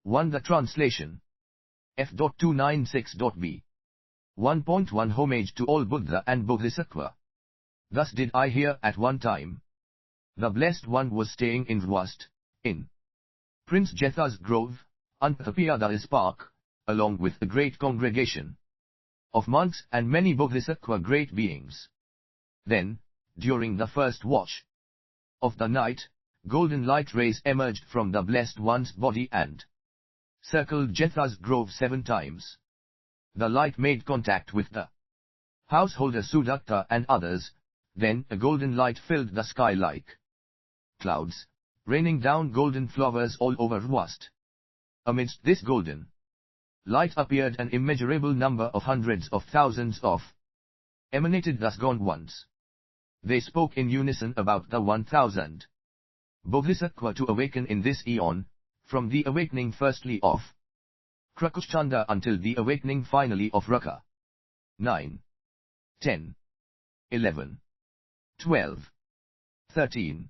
1. The translation. F.296.b. 1.1 Homage to all Buddha and Bodhisattva. Thus did I hear at one time. The Blessed One was staying in Rwast, in Prince Jetha's grove, Antapiyada's park, along with a great congregation of monks and many Bodhisattva great beings. Then, during the first watch of the night, golden light rays emerged from the Blessed One's body and circled Jetha's grove 7 times. The light made contact with the householder Sudatta and others, then a golden light filled the sky like clouds, raining down golden flowers all over Rwast. Amidst this golden light appeared an immeasurable number of hundreds of thousands of emanated thus gone ones. They spoke in unison about the 1,000 Bodhisattva to awaken in this eon, from the awakening firstly of Krakushchanda until the awakening finally of Raka. 9, 10, 11, 12, 13.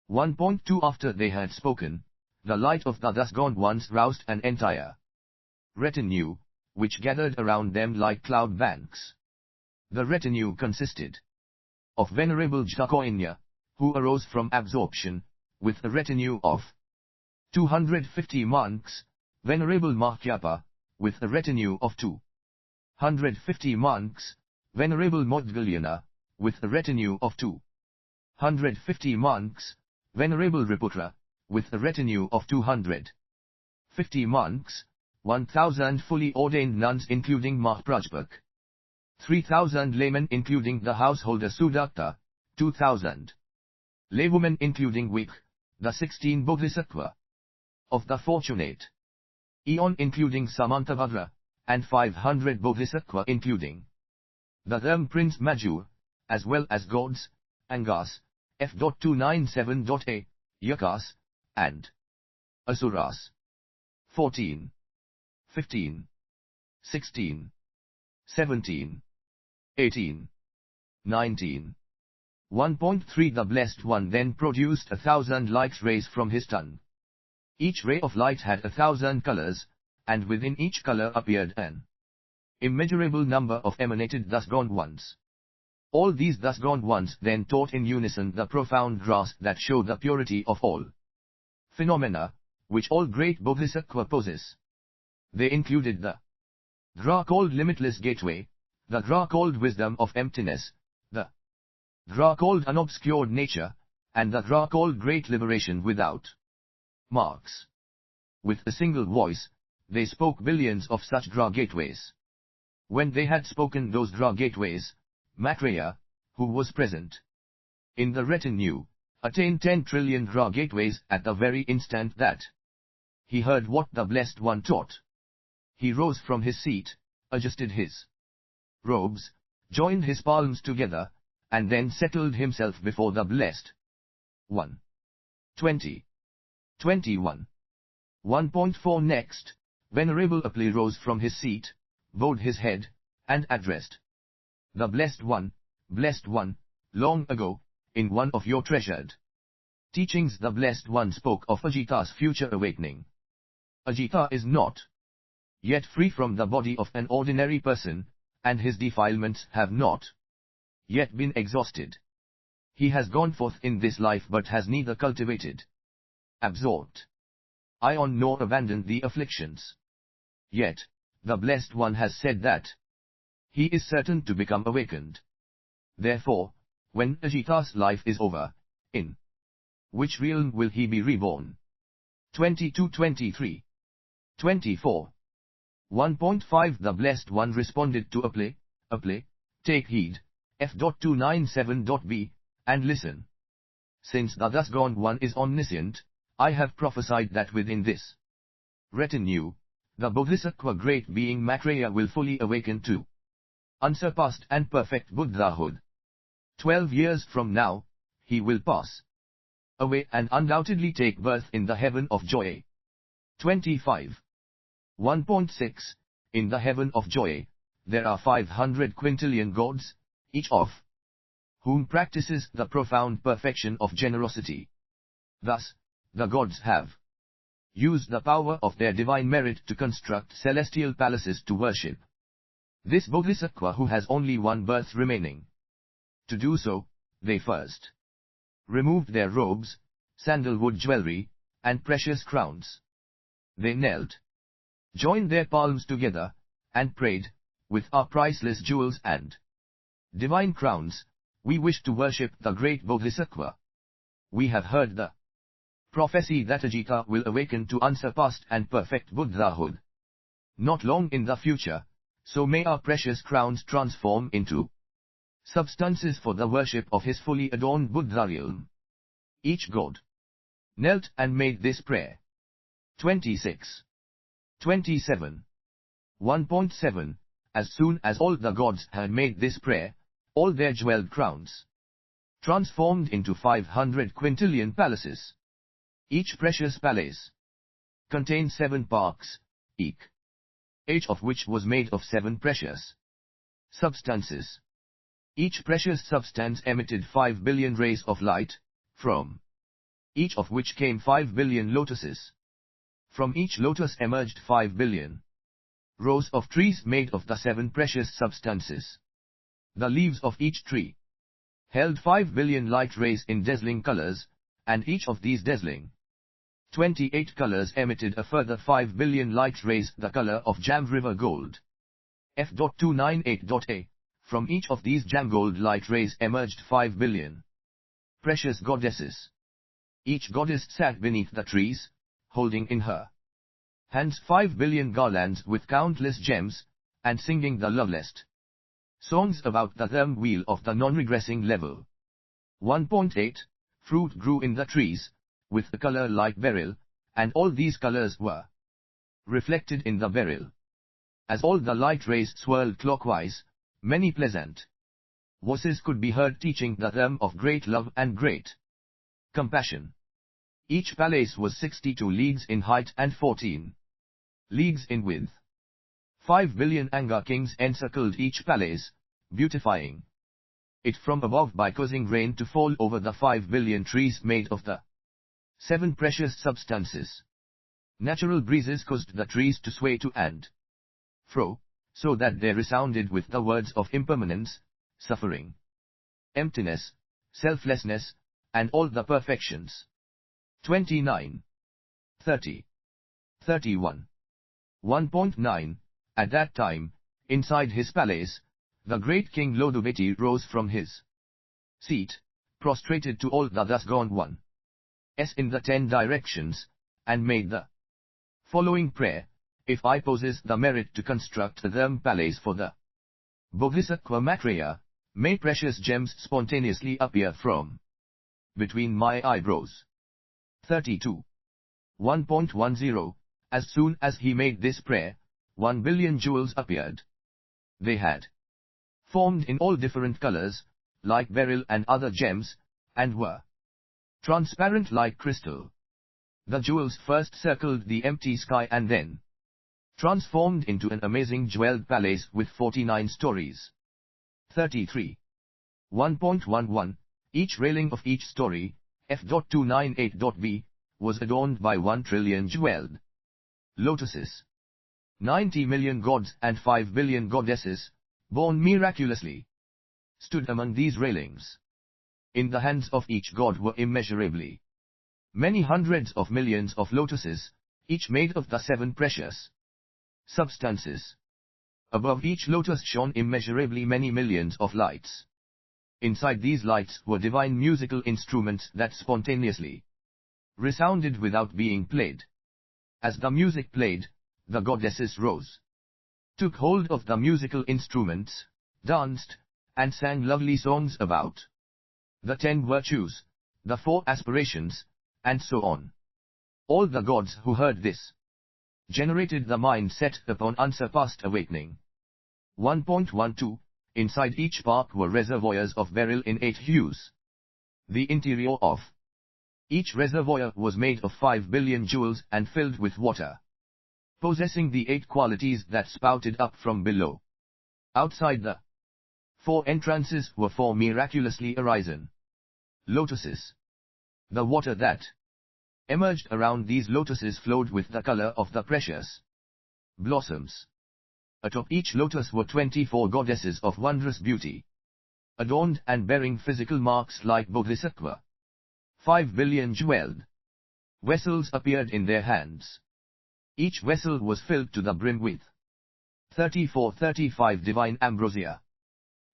1.2 After they had spoken, the light of the thus gone ones roused an entire retinue, which gathered around them like cloud banks. The retinue consisted of Venerable Jtakoinya, who arose from absorption, with a retinue of 250 monks, Venerable Makyapa, with a retinue of 250 monks, Venerable Modgalyana, with a retinue of 250 monks, Venerable Riputra, with a retinue of 250 monks, 1,000 fully ordained nuns including Mahaprajpak, 3,000 laymen including the householder Sudatta, 2,000 laywomen including Wik, the 16 Bodhisattva of the fortunate Eon including Samantavajra, and 500 Bodhisattva including the Dharm Prince Majur, as well as gods, Angas, F.297.a, Yakas, and Asuras. 14, 15, 16, 17, 18, 19. 1.3 The Blessed One then produced 1,000 light rays from his tongue. Each ray of light had 1,000 colors, and within each color appeared an immeasurable number of emanated thus gone ones. All these thus gone ones then taught in unison the profound grasp that show the purity of all phenomena, which all great Bodhisattva possess. They included the Dra called limitless gateway, the Dra called wisdom of emptiness, the Dra called unobscured nature, and the Dra called great liberation without marks. With a single voice, they spoke billions of such Dra gateways. When they had spoken those Dra gateways, Maitreya, who was present in the retinue, attained 10 trillion Dra gateways at the very instant that he heard what the Blessed One taught. He rose from his seat, adjusted his robes, joined his palms together, and then settled himself before the Blessed One. 20. 21. 1.4 Next, Venerable Apli rose from his seat, bowed his head, and addressed the Blessed One. Blessed One, long ago, in one of your treasured teachings the Blessed One spoke of Ajita's future awakening. Ajita is not yet free from the body of an ordinary person, and his defilements have not yet been exhausted. He has gone forth in this life but has neither cultivated, absorbed, ion nor abandoned the afflictions. Yet, the Blessed One has said that he is certain to become awakened. Therefore, when Ajita's life is over, in which realm will he be reborn? 22-23. 24. 1.5 The Blessed One responded to Apli, Apli, take heed, F.297.b, and listen. Since the thus gone one is omniscient, I have prophesied that within this retinue, the Bodhisattva great being Maitreya will fully awaken to unsurpassed and perfect Buddhahood. 12 years from now, he will pass away and undoubtedly take birth in the heaven of joy. 25. 1.6 In the heaven of joy, there are 500 quintillion gods, each of whom practices the profound perfection of generosity. Thus, the gods have used the power of their divine merit to construct celestial palaces to worship this Bodhisattva who has only one birth remaining. To do so, they first removed their robes, sandalwood jewelry, and precious crowns. They knelt, joined their palms together, and prayed, with our priceless jewels and divine crowns, we wish to worship the great Bodhisattva. We have heard the prophecy that Ajita will awaken to unsurpassed and perfect Buddhahood not long in the future, so may our precious crowns transform into substances for the worship of his fully adorned Buddha realm. Each god knelt and made this prayer. 26. 27. 1.7 As soon as all the gods had made this prayer, all their jeweled crowns transformed into 500 quintillion palaces. Each precious palace contained 7 parks, each of which was made of 7 precious substances. Each precious substance emitted 5 billion rays of light, from each of which came 5 billion lotuses. From each lotus emerged 5 billion rows of trees made of the 7 precious substances. The leaves of each tree held 5 billion light rays in dazzling colors, and each of these dazzling 28 colors emitted a further 5 billion light rays the color of jam river gold. F.298.a From each of these jam gold light rays emerged 5 billion precious goddesses. Each goddess sat beneath the trees, holding in her hands 5 billion garlands with countless gems, and singing the loveliest songs about the third wheel of the non-regressing level. 1.8 Fruit grew in the trees, with a color like beryl, and all these colors were reflected in the beryl. As all the light rays swirled clockwise, many pleasant voices could be heard teaching the them of great love and great compassion. Each palace was 62 leagues in height and 14 leagues in width. 5 billion Anga kings encircled each palace, beautifying it from above by causing rain to fall over the 5 billion trees made of the 7 precious substances. Natural breezes caused the trees to sway to and fro, so that they resounded with the words of impermanence, suffering, emptiness, selflessness, and all the perfections. 29. 30. 31. 1.9 At that time, inside his palace, the great king Loduveti rose from his seat, prostrated to all the thus gone ones in the 10 directions, and made the following prayer: If I possess the merit to construct the palace for the Bodhisattva Maitreya, may precious gems spontaneously appear from between my eyebrows. 32. 1.10 As soon as he made this prayer, 1 billion jewels appeared. They had formed in all different colors, like beryl and other gems, and were transparent like crystal. The jewels first circled the empty sky and then transformed into an amazing jeweled palace with 49 stories. 33. 1.11 Each railing of each story, F.298.b, was adorned by 1 trillion jeweled lotuses. 90 million gods and 5 billion goddesses, born miraculously, stood among these railings. In the hands of each god were immeasurably many hundreds of millions of lotuses, each made of the 7 precious substances. Above each lotus shone immeasurably many millions of lights. Inside these lights were divine musical instruments that spontaneously resounded without being played. As the music played, the goddesses rose, took hold of the musical instruments, danced, and sang lovely songs about the 10 virtues, the 4 aspirations, and so on. All the gods who heard this generated the mind set upon unsurpassed awakening. 1.12 Inside each park were reservoirs of beryl in 8 hues. The interior of each reservoir was made of 5 billion jewels and filled with water, possessing the 8 qualities that spouted up from below. Outside the 4 entrances were 4 miraculously arisen lotuses. The water that emerged around these lotuses flowed with the color of the precious blossoms. Atop each lotus were 24 goddesses of wondrous beauty, adorned and bearing physical marks like Bodhisattva. 5 billion jeweled vessels appeared in their hands. Each vessel was filled to the brim with 35 divine ambrosia.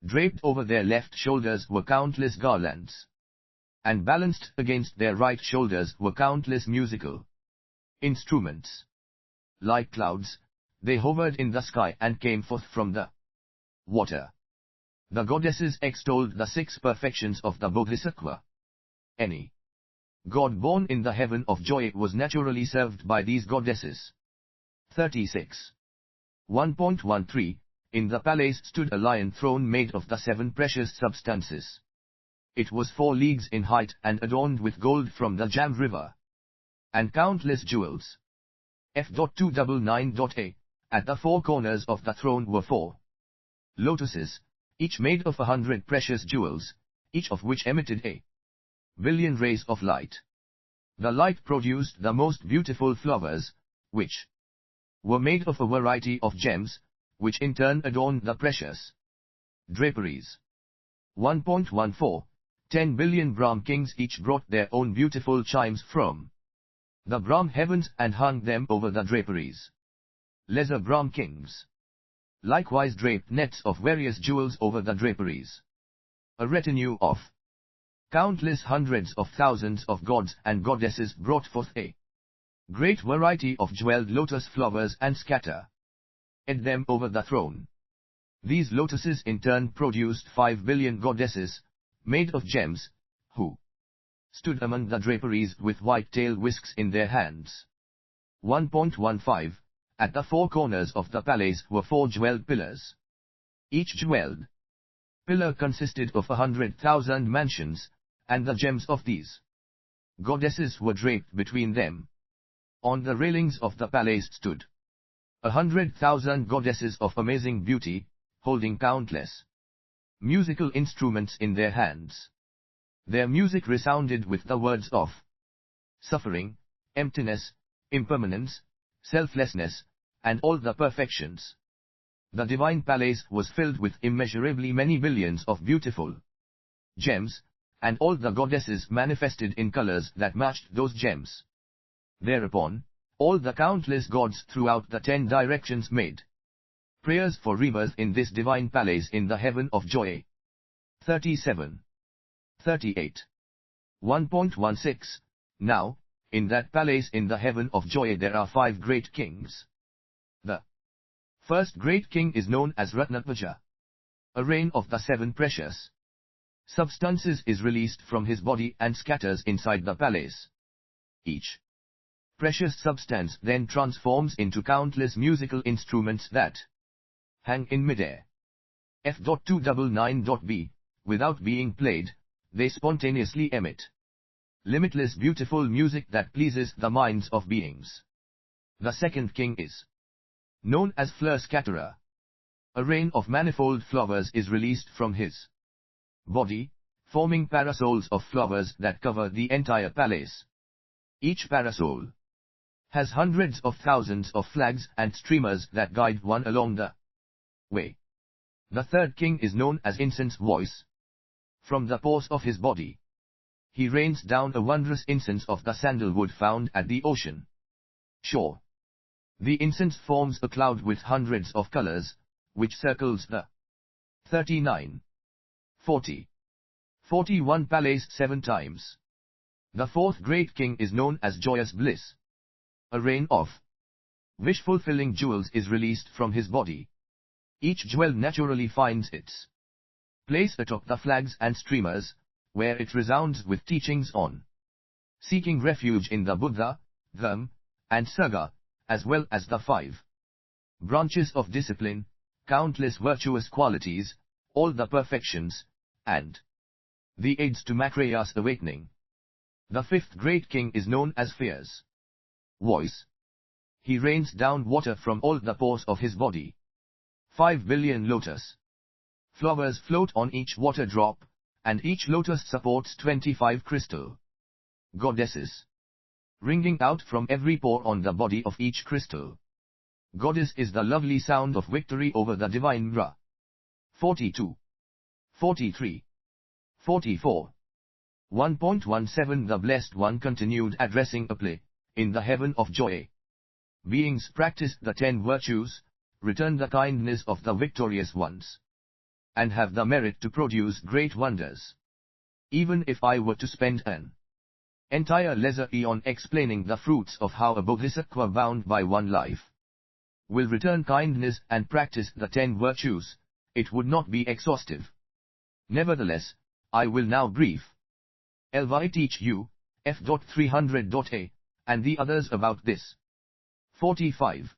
Draped over their left shoulders were countless garlands, and balanced against their right shoulders were countless musical instruments. Like clouds, they hovered in the sky and came forth from the water. The goddesses extolled the 6 perfections of the Bodhisattva. Any god born in the heaven of joy was naturally served by these goddesses. 36. 1.13 In the palace stood a lion throne made of the 7 precious substances. It was 4 leagues in height and adorned with gold from the Jam river, and countless jewels. F.299.a At the 4 corners of the throne were 4 lotuses, each made of 100 precious jewels, each of which emitted a billion rays of light. The light produced the most beautiful flowers, which were made of a variety of gems, which in turn adorned the precious draperies. 1.14 10 billion Brahm kings each brought their own beautiful chimes from the Brahm heavens and hung them over the draperies. Lesser Brahm kings likewise draped nets of various jewels over the draperies. A retinue of countless hundreds of thousands of gods and goddesses brought forth a great variety of jeweled lotus flowers and scattered them over the throne. These lotuses in turn produced 5 billion goddesses, made of gems, who stood among the draperies with white tail whisks in their hands. 1.15 At the 4 corners of the palace were 4 jeweled pillars. Each jeweled pillar consisted of 100,000 mansions, and the gems of these goddesses were draped between them. On the railings of the palace stood 100,000 goddesses of amazing beauty, holding countless musical instruments in their hands. Their music resounded with the words of suffering, emptiness, impermanence, selflessness, and all the perfections. The divine palace was filled with immeasurably many billions of beautiful gems, and all the goddesses manifested in colors that matched those gems. Thereupon, all the countless gods throughout the 10 directions made prayers for rebirth in this divine palace in the heaven of joy. 37. 38. 1.16 Now, in that palace in the heaven of joy there are 5 great kings. The first great king is known as Ratnatvaja. A rain of the 7 precious substances is released from his body and scatters inside the palace. Each precious substance then transforms into countless musical instruments that hang in midair. F.299.b Without being played, they spontaneously emit limitless beautiful music that pleases the minds of beings. The second king is known as Flower Scatterer. A rain of manifold flowers is released from his body, forming parasols of flowers that cover the entire palace. Each parasol has hundreds of thousands of flags and streamers that guide one along the way. The third king is known as Incense Voice. From the pores of his body, he rains down a wondrous incense of the sandalwood found at the ocean shore. The incense forms a cloud with hundreds of colors, which circles the 39, 40, 41 palace 7 times. The fourth great king is known as Joyous Bliss. A rain of wish-fulfilling jewels is released from his body. Each jewel naturally finds its place atop the flags and streamers, where it resounds with teachings on seeking refuge in the Buddha, Dhamma, and Sangha, as well as the 5 branches of discipline, countless virtuous qualities, all the perfections, and the aids to Maitreya's awakening. The fifth great king is known as Fierce Voice. He rains down water from all the pores of his body. 5 billion lotus flowers float on each water drop, and each lotus supports 25 crystal goddesses. ringing out from every pore on the body of each crystal. Goddess is the lovely sound of victory over the divine Ra. 42. 43. 44. 1.17 The Blessed One continued addressing a play, in the heaven of joy. Beings practice the 10 virtues, return the kindness of the victorious ones, and have the merit to produce great wonders. Even if I were to spend an entire lesser eon explaining the fruits of how a Bodhisattva bound by one life will return kindness and practice the 10 virtues, it would not be exhaustive. Nevertheless, I will now brief teach you, F.300.A, and the others about this. 45.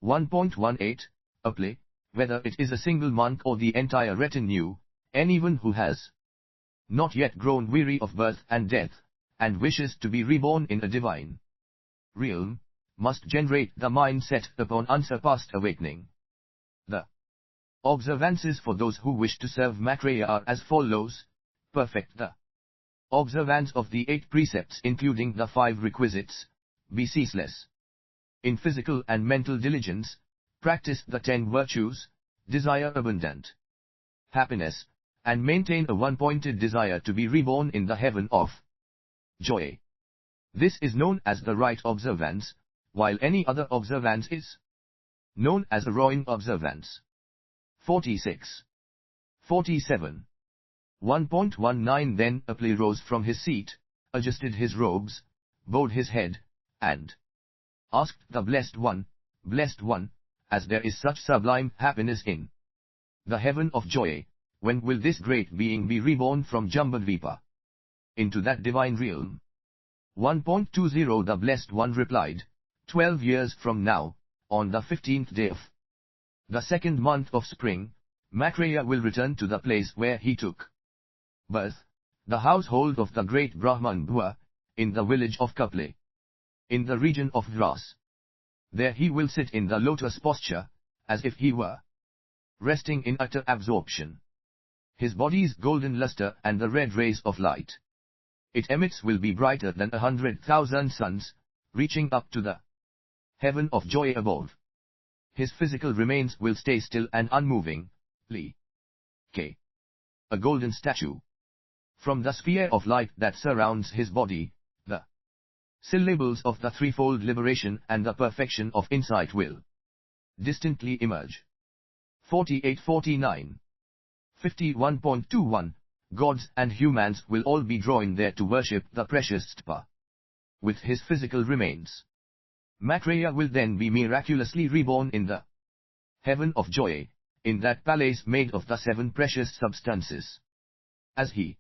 1.18, a play, whether it is a single monk or the entire retinue, anyone who has not yet grown weary of birth and death, and wishes to be reborn in a divine realm, must generate the mind set upon unsurpassed awakening. The observances for those who wish to serve Maitreya are as follows: perfect the observance of the 8 precepts including the 5 requisites, be ceaseless in physical and mental diligence, practice the 10 virtues, desire abundant happiness, and maintain a one-pointed desire to be reborn in the heaven of joy. This is known as the right observance, while any other observance is known as a rowing observance. 46. 47. 1.19 Then a play rose from his seat, adjusted his robes, bowed his head, and asked the Blessed One, as there is such sublime happiness in the heaven of joy, when will this great being be reborn from Jambudvipa into that divine realm? 1.20 The Blessed One replied, 12 years from now, on the 15th day of the 2nd month of spring, Maitreya will return to the place where he took birth, the household of the great Brahman Bhua, in the village of Kaple, in the region of Dras. There he will sit in the lotus posture, as if he were resting in utter absorption. His body's golden luster and the red rays of light it emits will be brighter than 100,000 suns, reaching up to the heaven of joy above. His physical remains will stay still and unmoving, like a golden statue. From the sphere of light that surrounds his body, the syllables of the threefold liberation and the perfection of insight will distantly emerge. 48-49. 51.21 Gods and humans will all be drawing there to worship the precious Stpa with his physical remains. Maitreya will then be miraculously reborn in the heaven of joy, in that palace made of the 7 precious substances. As he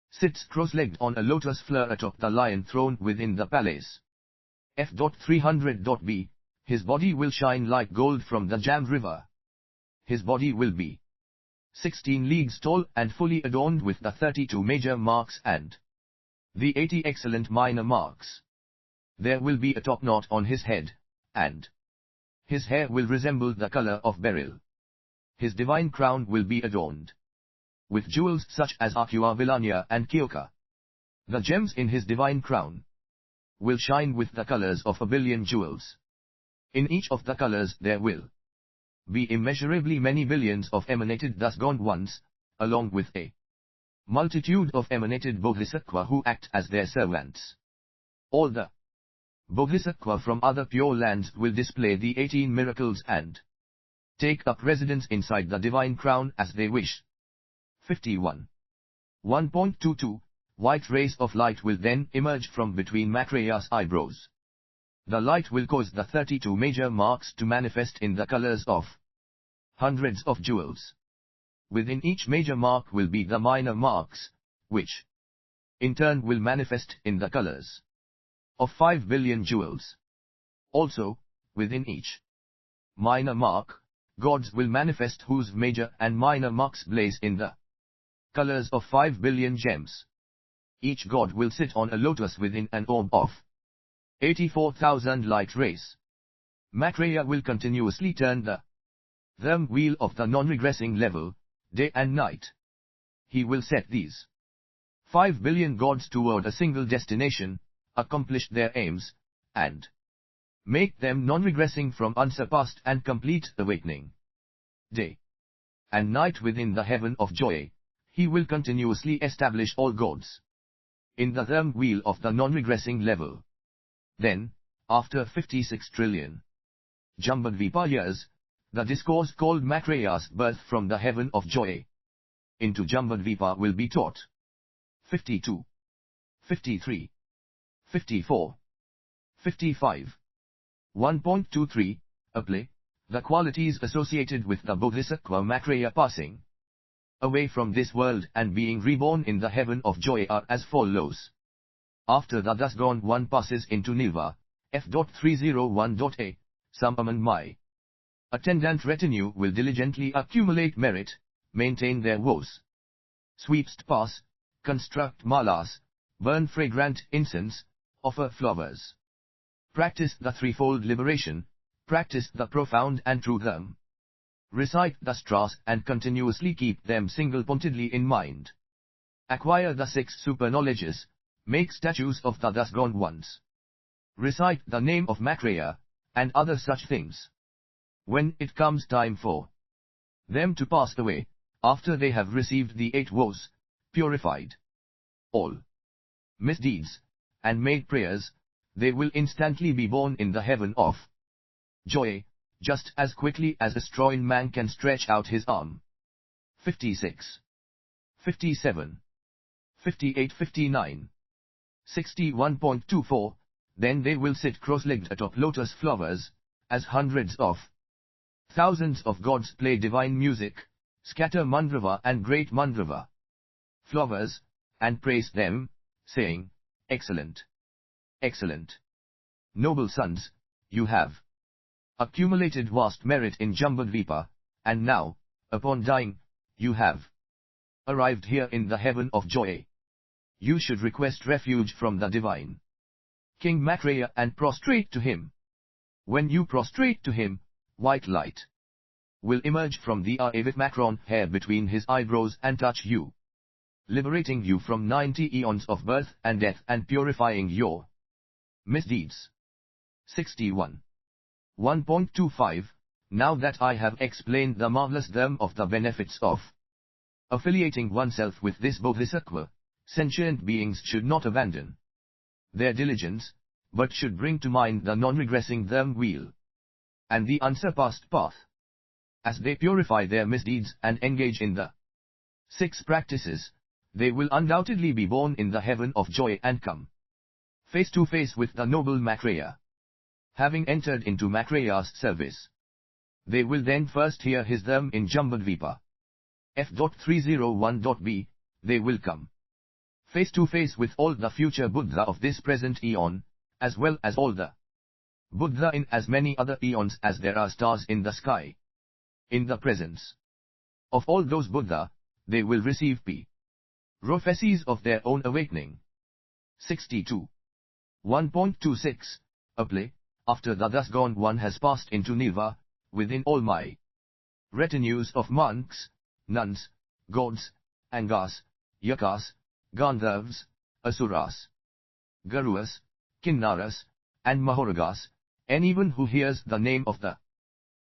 sits cross-legged on a lotus flower atop the lion throne within the palace. F.300.B, his body will shine like gold from the Jam river. His body will be 16 leagues tall and fully adorned with the 32 major marks and the 80 excellent minor marks. There will be a top knot on his head, and his hair will resemble the color of beryl. His divine crown will be adorned with jewels such as aqua vilania and kyoka. The gems in his divine crown will shine with the colors of 1 billion jewels. In each of the colors there will be immeasurably many billions of emanated thus gone ones, along with a multitude of emanated Bodhisattva who act as their servants. All the Bodhisattva from other pure lands will display the 18 miracles and take up residence inside the divine crown as they wish. 51. 1.22 White rays of light will then emerge from between Maitreya's eyebrows. The light will cause the 32 major marks to manifest in the colors of hundreds of jewels. Within each major mark will be the minor marks, which in turn will manifest in the colors of 5 billion jewels. Also, within each minor mark, gods will manifest whose major and minor marks blaze in the colors of 5 billion gems. Each god will sit on a lotus within an orb of 84,000 light rays. Maitreya will continuously turn the wheel of the non-regressing level, day and night. He will set these 5 billion gods toward a single destination, accomplish their aims, and make them non-regressing from unsurpassed and complete awakening. Day and night within the heaven of joy, he will continuously establish all gods in the therm wheel of the non-regressing level. Then, after 56 trillion Jambudvipa years, the discourse called Maitreya's birth from the heaven of joy into Jambudvipa will be taught. 52, 53, 54, 55. 1.23, apply. The qualities associated with the Bodhisattva Maitreya passing away from this world and being reborn in the heaven of joy are as follows. After the thus gone one passes into Nirva, F.301.a, some among my attendant retinue will diligently accumulate merit, maintain their vows, sweeps pass, construct malas, burn fragrant incense, offer flowers, practice the threefold liberation, practice the profound and true dharma, recite the stras and continuously keep them single-pointedly in mind, acquire the 6 super knowledges, make statues of the thus gone ones, recite the name of Maitreya, and other such things. When it comes time for them to pass away, after they have received the 8 vows, purified all misdeeds, and made prayers, they will instantly be born in the heaven of joy, just as quickly as a strong man can stretch out his arm. 56, 57, 58, 59, 61.24, then they will sit cross-legged atop lotus flowers, as hundreds of thousands of gods play divine music, scatter mandrava and great mandrava flowers, and praise them, saying, Excellent, excellent. Noble sons, you have accumulated vast merit in Jambudvipa, and now, upon dying, you have arrived here in the heaven of joy. You should request refuge from the divine King Maitreya and prostrate to him. When you prostrate to him, white light will emerge from the with Macron hair between his eyebrows and touch you, liberating you from 90 eons of birth and death and purifying your misdeeds. 61. 1.25. Now that I have explained the marvelous dharma of the benefits of affiliating oneself with this Bodhisattva, sentient beings should not abandon their diligence, but should bring to mind the non-regressing dharma wheel and the unsurpassed path. As they purify their misdeeds and engage in the 6 practices, they will undoubtedly be born in the heaven of joy and come face to face with the noble Maitreya. Having entered into Maitreya's service, they will then first hear his dharma in Jambudvipa. F.301.b, they will come face to face with all the future Buddha of this present eon, as well as all the Buddha in as many other eons as there are stars in the sky. In the presence of all those Buddha, they will receive prophecies of their own awakening. 62. 1.26. Apply. After the thus gone one has passed into Nirva, within all my retinues of monks, nuns, gods, angas, yakas, gandharvas, asuras, garuas, kinnaras, and mahoragas, anyone who hears the name of the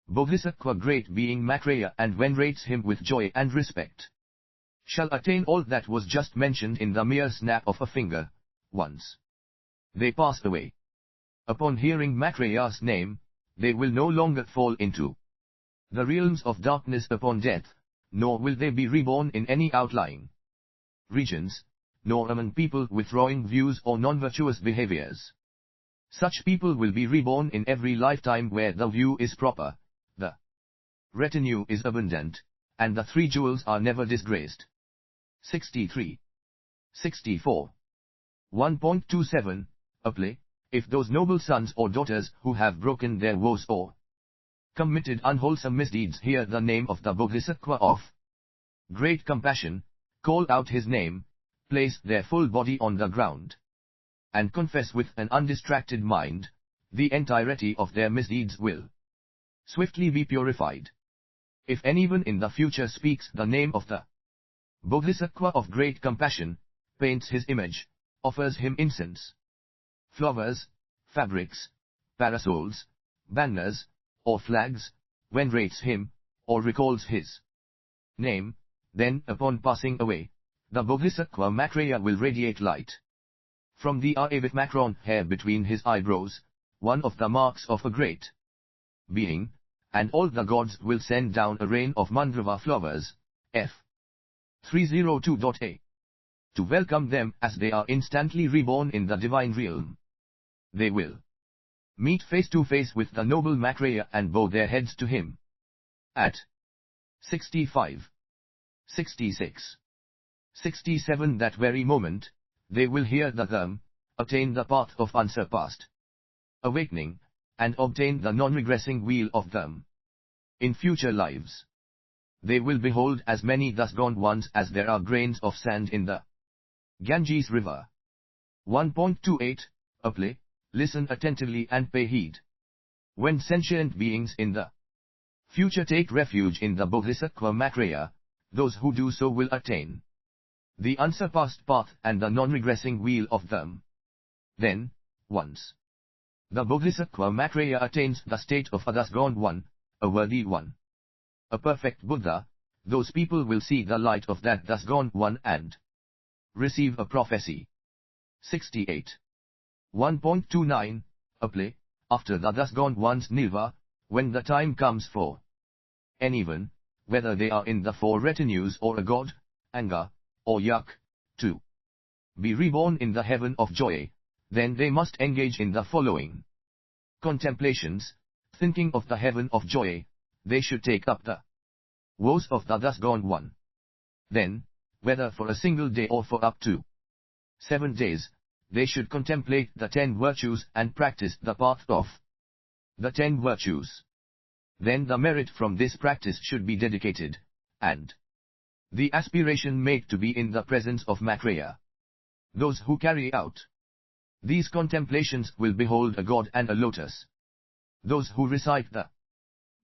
Bodhisattva great being Maitreya and venerates him with joy and respect, shall attain all that was just mentioned in the mere snap of a finger, once they pass away. Upon hearing Maitreya's name, they will no longer fall into the realms of darkness upon death, nor will they be reborn in any outlying regions, nor among people with wrong views or non-virtuous behaviors. Such people will be reborn in every lifetime where the view is proper, the retinue is abundant, and the 3 jewels are never disgraced. 63. 64. 1.27. Apply. If those noble sons or daughters who have broken their vows or committed unwholesome misdeeds hear the name of the Bodhisattva of great compassion, call out his name, place their full body on the ground, and confess with an undistracted mind, the entirety of their misdeeds will swiftly be purified. If anyone in the future speaks the name of the Bodhisattva of great compassion, paints his image, offers him incense, flowers, fabrics, parasols, banners, or flags, when rates him, or recalls his name, then upon passing away, the Bodhisattva Maitreya will radiate light. From the eye with Macron hair between his eyebrows, one of the marks of a great being, and all the gods will send down a rain of mandrava flowers, f. 302.a, to welcome them as they are instantly reborn in the divine realm. They will meet face to face with the noble Maitreya and bow their heads to him. At 65, 66, 67 that very moment, they will hear the Dharma, attain the path of unsurpassed awakening, and obtain the non-regressing wheel of Dharma. In future lives, they will behold as many thus gone ones as there are grains of sand in the Ganges river. 1.28, a play, listen attentively and pay heed. When sentient beings in the future take refuge in the Bodhisattva Maitreya, those who do so will attain the unsurpassed path and the non-regressing wheel of Dharma. Then, once the Bodhisattva Maitreya attains the state of a thus gone one, a worthy one, a perfect Buddha, those people will see the light of that thus gone one and receive a prophecy. 68. 1.29, a play, after the thus gone one's nirva, when the time comes for anyone, whether they are in the four retinues or a god, Anga, or Yak, to be reborn in the heaven of joy, then they must engage in the following contemplations. Thinking of the heaven of joy, they should take up the woes of the thus gone one. Then, whether for a single day or for up to 7 days, they should contemplate the 10 virtues and practice the path of the 10 virtues. Then the merit from this practice should be dedicated, and the aspiration made to be in the presence of Maitreya. Those who carry out these contemplations will behold a god and a lotus. Those who recite the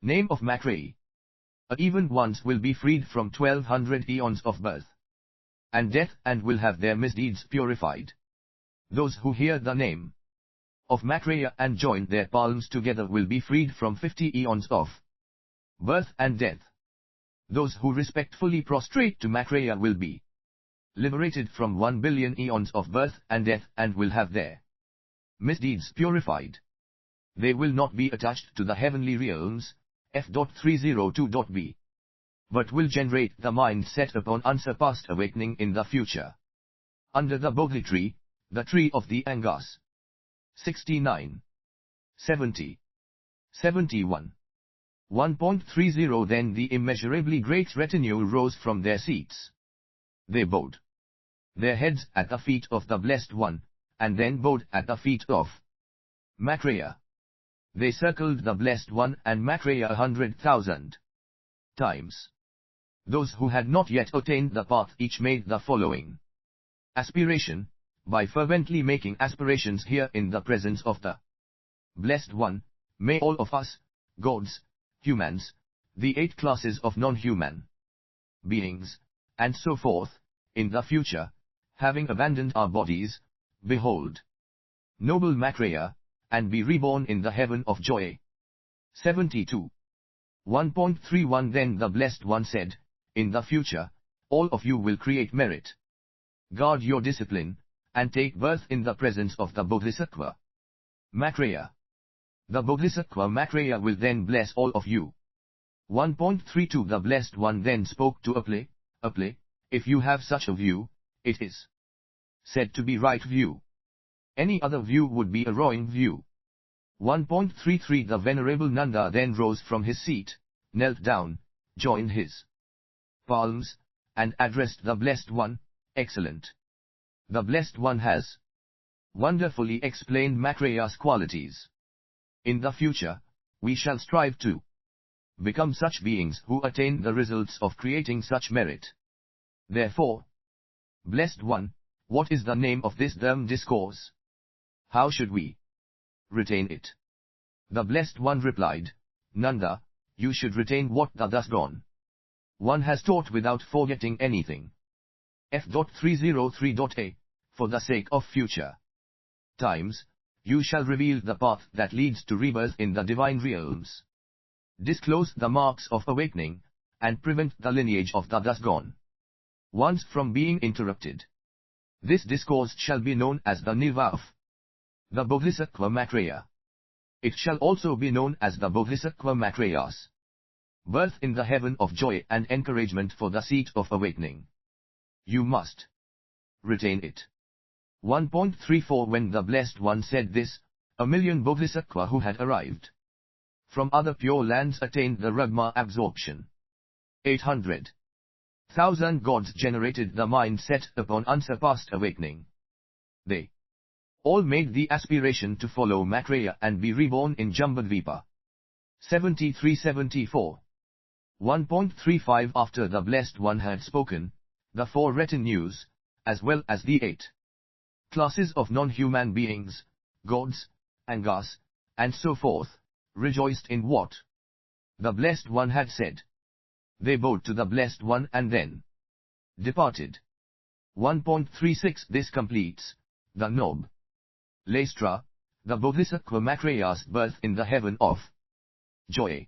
name of Maitreya, even ones will be freed from 1200 eons of birth and death and will have their misdeeds purified. Those who hear the name of Maitreya and join their palms together will be freed from 50 eons of birth and death. Those who respectfully prostrate to Maitreya will be liberated from 1 billion eons of birth and death and will have their misdeeds purified. They will not be attached to the heavenly realms, f.302.b, but will generate the mind set upon unsurpassed awakening in the future. Under the Bodhi tree, the tree of the Angas. 69. 70. 71. 1.30 Then the immeasurably great retinue rose from their seats. They bowed their heads at the feet of the Blessed One, and then bowed at the feet of Maitreya. They circled the Blessed One and Maitreya 100,000 times. Those who had not yet attained the path each made the following aspiration, by fervently making aspirations here in the presence of the Blessed One, may all of us, gods, humans, the 8 classes of non-human beings, and so forth, in the future, having abandoned our bodies, behold noble Maitreya, and be reborn in the heaven of joy. 72. 1.31 Then the Blessed One said, in the future, all of you will create merit, guard your discipline, and take birth in the presence of the Bodhisattva Maitreya. The Bodhisattva Maitreya will then bless all of you. 1.32 The Blessed One then spoke to Aple, if you have such a view, it is said to be right view. Any other view would be a wrong view. 1.33 The Venerable Nanda then rose from his seat, knelt down, joined his palms, and addressed the Blessed One. Excellent. The Blessed One has wonderfully explained Maitreya's qualities. In the future, we shall strive to become such beings who attain the results of creating such merit. Therefore, Blessed One, what is the name of this Dharma discourse? How should we retain it? The Blessed One replied, Nanda, you should retain what the thus gone one has taught without forgetting anything. f.303.a, for the sake of future times, You shall reveal the path that leads to rebirth in the divine realms. Disclose the marks of awakening, and prevent the lineage of the thus gone ones from being interrupted. This discourse shall be known as the Niva of the Bodhisattva Maitreya. It shall also be known as the Bodhisattva Maitreya's birth in the heaven of joy and encouragement for the seat of awakening. You must retain it. 1.34 When the Blessed One said this, a million Bodhisattva who had arrived from other pure lands attained the Ragma absorption. 800,000 gods generated the mind set upon unsurpassed awakening. They all made the aspiration to follow Maitreya and be reborn in Jambudvipa. 73-74. 1.35 After the Blessed One had spoken, the four retinues, as well as the 8 classes of non-human beings, gods, angas, and so forth, rejoiced in what the Blessed One had said. They bowed to the Blessed One and then departed. 1.36 This completes the Nob Lestra, the Bodhisattva Maitreya's birth in the heaven of joy.